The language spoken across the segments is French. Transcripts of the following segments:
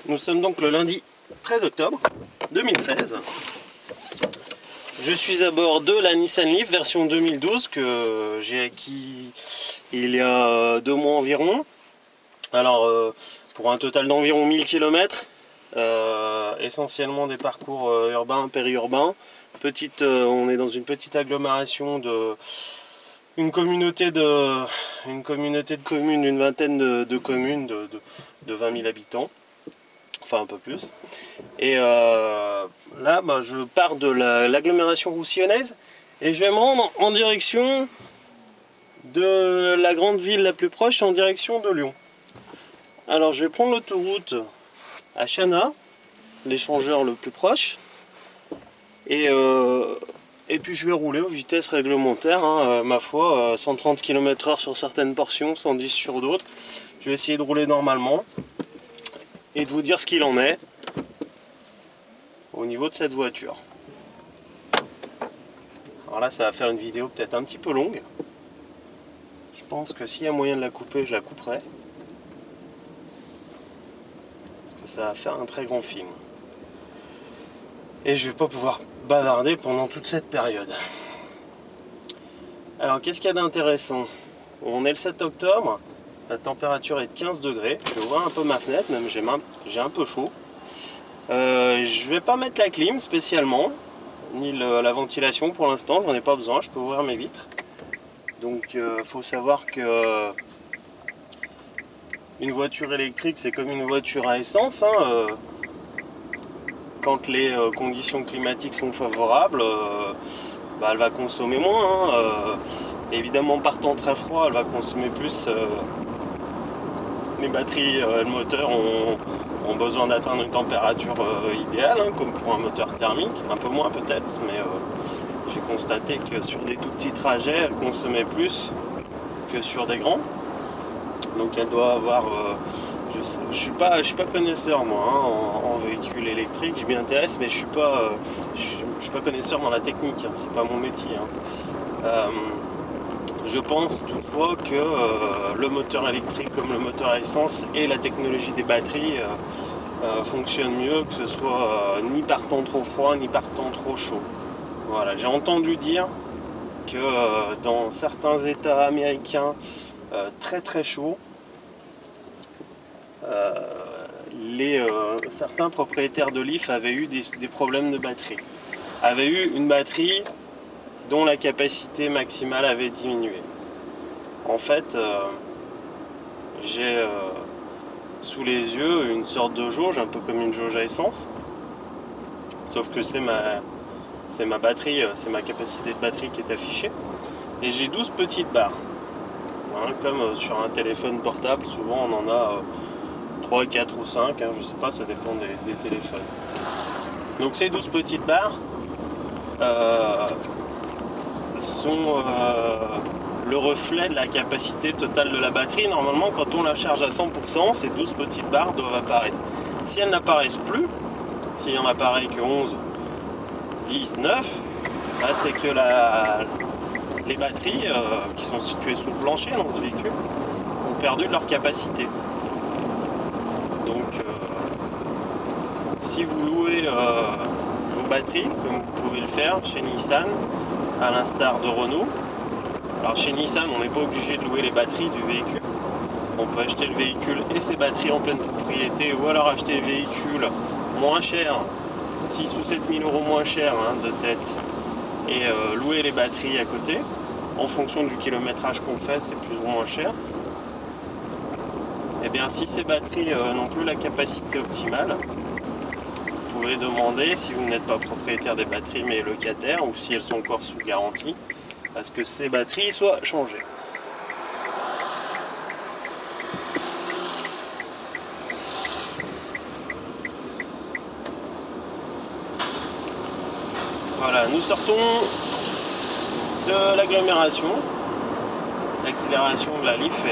Nous sommes donc le lundi 13 octobre 2013. Je suis à bord de la Nissan Leaf version 2012 que j'ai acquis il y a 2 mois environ. Alors pour un total d'environ 1000 km, essentiellement des parcours urbains, périurbains. On est dans une petite agglomération de une communauté de communes, une vingtaine de communes de 20 000 habitants, enfin un peu plus. Et là je pars de l'agglomération roussillonnaise et je vais me rendre en direction de la grande ville la plus proche, en direction de Lyon. Alors je vais prendre l'autoroute à Chana, l'échangeur le plus proche, et puis je vais rouler aux vitesses réglementaires, ma foi, 130 km/h sur certaines portions, 110 sur d'autres. Je vais essayer de rouler normalement et de vous dire ce qu'il en est au niveau de cette voiture. Alors là, ça va faire une vidéo peut-être un petit peu longue. Je pense que s'il y a moyen de la couper, je la couperai. Parce que ça va faire un très grand film. Et je vais pas pouvoir bavarder pendant toute cette période. Alors qu'est-ce qu'il y a d'intéressant? On est le 7 octobre, la température est de 15 degrés. Je vois un peu ma fenêtre, même j'ai un peu chaud. Je vais pas mettre la clim spécialement, ni la ventilation pour l'instant, j'en ai pas besoin, je peux ouvrir mes vitres. Donc faut savoir que une voiture électrique c'est comme une voiture à essence. Quand les conditions climatiques sont favorables, elle va consommer moins. Évidemment, partant très froid, elle va consommer plus. Les batteries, le moteur ont besoin d'atteindre une température idéale, comme pour un moteur thermique, un peu moins peut-être, mais j'ai constaté que sur des tout petits trajets, elle consommait plus que sur des grands. Donc elle doit avoir... je suis pas connaisseur moi en véhicule électrique, je m'y intéresse mais je suis pas connaisseur dans la technique, c'est pas mon métier. Je pense toutefois que le moteur électrique comme le moteur à essence et la technologie des batteries fonctionnent mieux, que ce soit ni partant trop froid ni partant trop chaud. Voilà, j'ai entendu dire que dans certains états américains très très chauds, certains propriétaires de Leaf avaient eu des problèmes de batterie, avaient eu une batterie dont la capacité maximale avait diminué. En fait, j'ai sous les yeux une sorte de jauge, un peu comme une jauge à essence, sauf que c'est ma batterie, c'est ma capacité de batterie qui est affichée, et j'ai 12 petites barres. Voilà, comme sur un téléphone portable, souvent on en a 3, 4 ou 5, je sais pas, ça dépend des téléphones. Donc ces 12 petites barres sont le reflet de la capacité totale de la batterie. Normalement, quand on la charge à 100%, ces 12 petites barres doivent apparaître. Si elles n'apparaissent plus, s'il en apparaît que 11, 10, 9, c'est que les batteries qui sont situées sous le plancher dans ce véhicule ont perdu de leur capacité. Donc si vous louez vos batteries, comme vous pouvez le faire chez Nissan, à l'instar de Renault, alors chez Nissan on n'est pas obligé de louer les batteries du véhicule, on peut acheter le véhicule et ses batteries en pleine propriété, ou alors acheter le véhicule moins cher, 6 ou 7 000 euros moins cher de tête, et louer les batteries à côté. En fonction du kilométrage qu'on fait, c'est plus ou moins cher. Et bien si ces batteries n'ont plus la capacité optimale, vous pouvez demander, si vous n'êtes pas propriétaire des batteries mais locataire, ou si elles sont encore sous garantie, à ce que ces batteries soient changées. Voilà, nous sortons de l'agglomération. L'accélération de la Leaf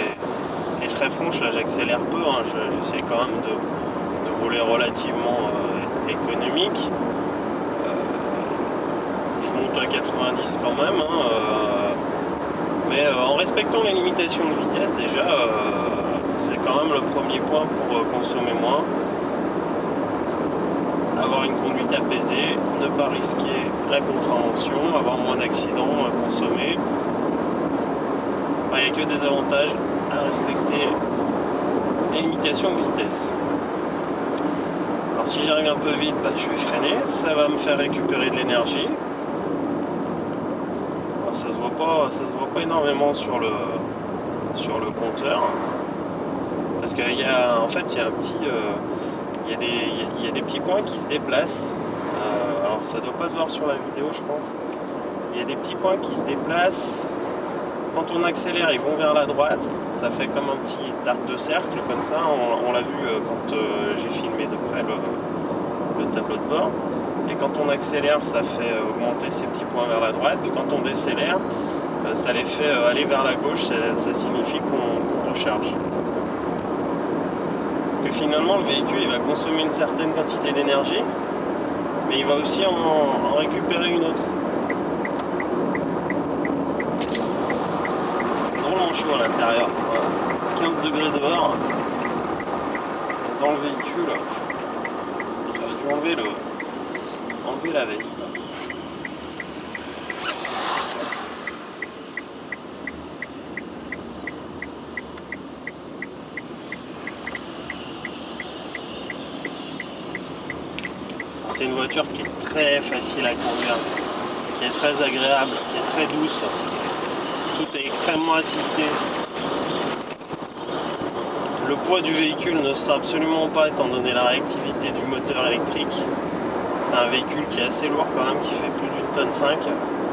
est très franche, là j'accélère peu, j'essaie quand même de rouler relativement économique. Je monte à 90 quand même, mais en respectant les limitations de vitesse déjà, c'est quand même le premier point pour consommer moins. avoir une conduite apaisée, ne pas risquer la contravention, avoir moins d'accidents à consommer. Il n'y a que des avantages à respecter les limitations de vitesse. Alors si j'arrive un peu vite, je vais freiner, ça va me faire récupérer de l'énergie. Ça se voit pas énormément sur le compteur, parce qu'il y a en fait il y a un petit il y a des petits points qui se déplacent. Alors ça doit pas se voir sur la vidéo, je pense. Il y a des petits points qui se déplacent. Quand on accélère, ils vont vers la droite. Ça fait comme un petit arc de cercle, comme ça. On l'a vu quand j'ai filmé de près le tableau de bord. Et quand on accélère, ça fait augmenter ces petits points vers la droite. Puis quand on décélère, ça les fait aller vers la gauche. Ça signifie qu'on recharge. Parce que finalement, le véhicule il va consommer une certaine quantité d'énergie, mais il va aussi en récupérer une autre. Drôlement chaud à l'intérieur. 15 degrés dehors. Dans le véhicule, j'aurais dû enlever la veste. C'est une voiture qui est très facile à conduire, qui est très agréable, qui est très douce. Tout est extrêmement assisté. Le poids du véhicule ne se sent absolument pas étant donné la réactivité du moteur électrique. C'est un véhicule qui est assez lourd quand même, qui fait plus d'une tonne 5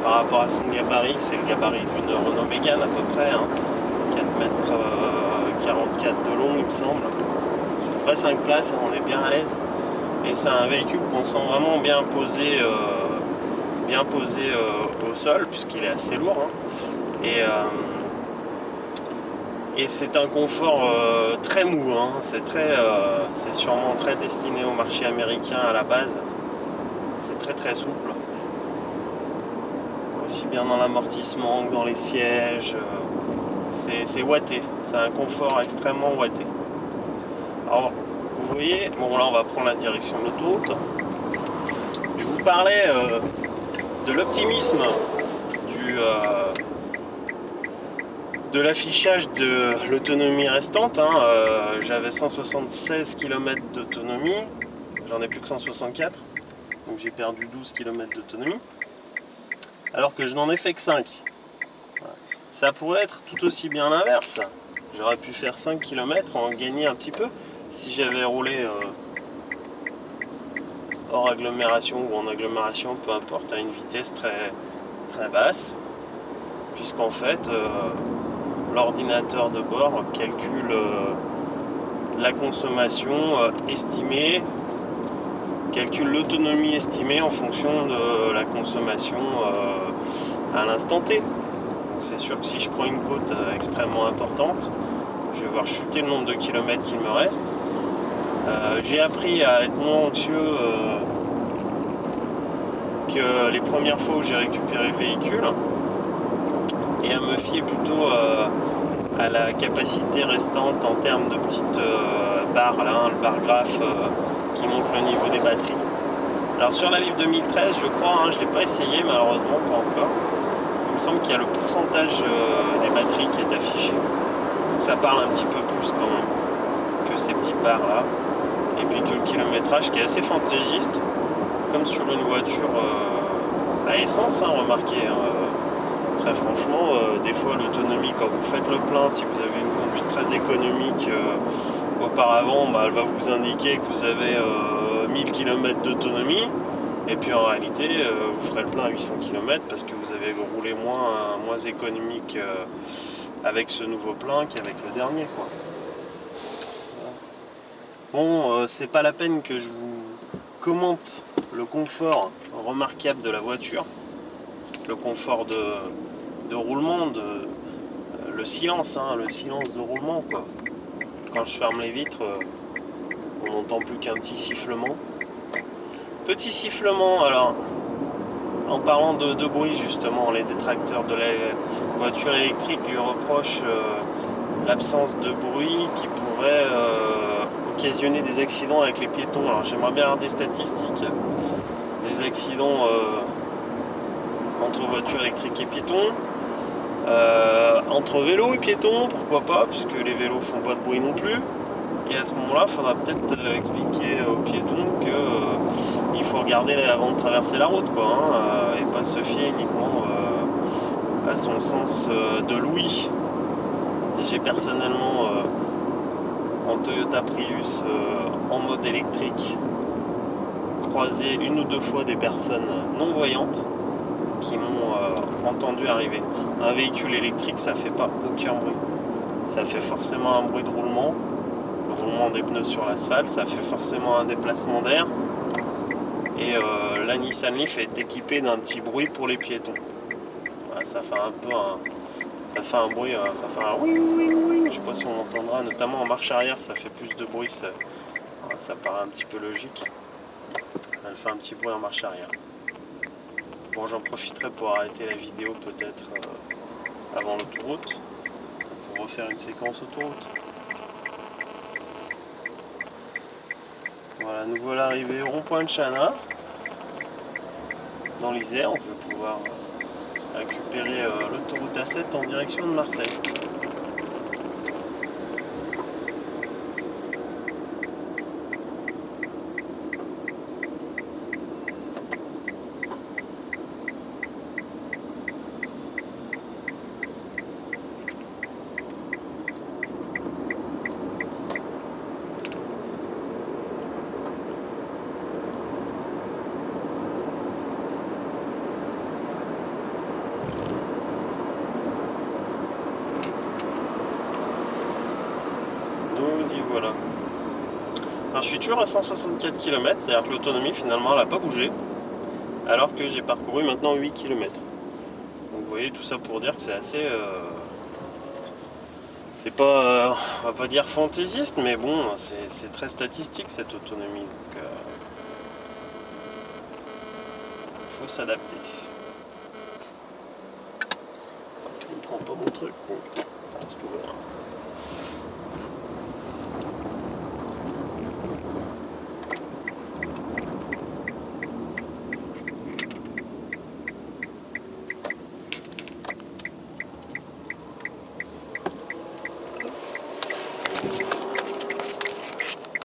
par rapport à son gabarit. C'est le gabarit d'une Renault Mégane à peu près, 4 mètres 44 de long il me semble. C'est une vraie 5 places, on est bien à l'aise. Et c'est un véhicule qu'on sent vraiment bien posé au sol, puisqu'il est assez lourd. Et c'est un confort très mou. C'est sûrement très destiné au marché américain à la base. C'est très souple. Aussi bien dans l'amortissement que dans les sièges. C'est watté. C'est un confort extrêmement watté. Alors, vous voyez, bon là on va prendre la direction de l'autoroute. Je vous parlais de l'optimisme de l'affichage de l'autonomie restante. J'avais 176 km d'autonomie, j'en ai plus que 164, donc j'ai perdu 12 km d'autonomie, alors que je n'en ai fait que 5. Ça pourrait être tout aussi bien l'inverse. J'aurais pu faire 5 km, en gagner un petit peu, si j'avais roulé hors agglomération ou en agglomération, peu importe, à une vitesse très basse, puisqu'en fait l'ordinateur de bord calcule la consommation estimée, calcule l'autonomie estimée en fonction de la consommation à l'instant T. C'est sûr que si je prends une côte extrêmement importante, je vais voir chuter le nombre de kilomètres qu'il me reste. J'ai appris à être moins anxieux que les premières fois où j'ai récupéré le véhicule, et à me fier plutôt à la capacité restante en termes de petites barres, là, le bar graphe qui montre le niveau des batteries. Alors sur la Leaf 2013, je crois, je ne l'ai pas essayé malheureusement, pas encore. Il me semble qu'il y a le pourcentage des batteries qui est affiché. Donc ça parle un petit peu plus quand même que ces petites barres là. Et puis que le kilométrage qui est assez fantaisiste, comme sur une voiture à essence, remarquez. Très franchement, des fois l'autonomie, quand vous faites le plein, si vous avez une conduite très économique auparavant, elle va vous indiquer que vous avez 1000 km d'autonomie, et puis en réalité vous ferez le plein à 800 km parce que vous avez roulé moins économique avec ce nouveau plein qu'avec le dernier, quoi. Bon, c'est pas la peine que je vous commente le confort remarquable de la voiture, le confort de roulement, le silence de roulement, quoi. Quand je ferme les vitres, on n'entend plus qu'un petit sifflement. Petit sifflement, alors, en parlant de bruit justement, les détracteurs de la voiture électrique lui reprochent l'absence de bruit qui pourrait occasionner des accidents avec les piétons. Alors j'aimerais bien avoir des statistiques des accidents entre voitures électriques et piétons, entre vélos et piétons, pourquoi pas, puisque les vélos font pas de bruit non plus. Et à ce moment-là, il faudra peut-être expliquer aux piétons qu'il faut regarder avant de traverser la route, quoi, hein, et pas se fier uniquement à son sens de l'ouïe. J'ai personnellement en Toyota Prius en mode électrique croisé une ou deux fois des personnes non-voyantes qui m'ont entendu arriver. Un véhicule électrique, ça fait pas aucun bruit. Ça fait forcément un bruit de roulement, le roulement des pneus sur l'asphalte, ça fait forcément un déplacement d'air. Et la Nissan Leaf est équipée d'un petit bruit pour les piétons. Voilà, ça fait un peu ça fait un bruit, ça fait un oui oui oui. Je sais pas si on entendra, notamment en marche arrière, ça fait plus de bruit, ça paraît un petit peu logique. Elle fait un petit bruit en marche arrière. Bon, j'en profiterai pour arrêter la vidéo peut-être avant l'autoroute, pour refaire une séquence autoroute. Voilà, nous voilà arrivés au rond-point de Chana, dans l'Isère. Je vais pouvoir récupérer l'autoroute A7 en direction de Marseille. Voilà. Alors, je suis toujours à 164 km, c'est-à-dire que l'autonomie finalement elle n'a pas bougé, alors que j'ai parcouru maintenant 8 km. Donc vous voyez, tout ça pour dire que c'est assez... c'est pas, on va pas dire fantaisiste, mais bon, c'est très statistique cette autonomie. Donc il faut s'adapter. Je ne prends pas mon truc. Bon, c'est tout bon.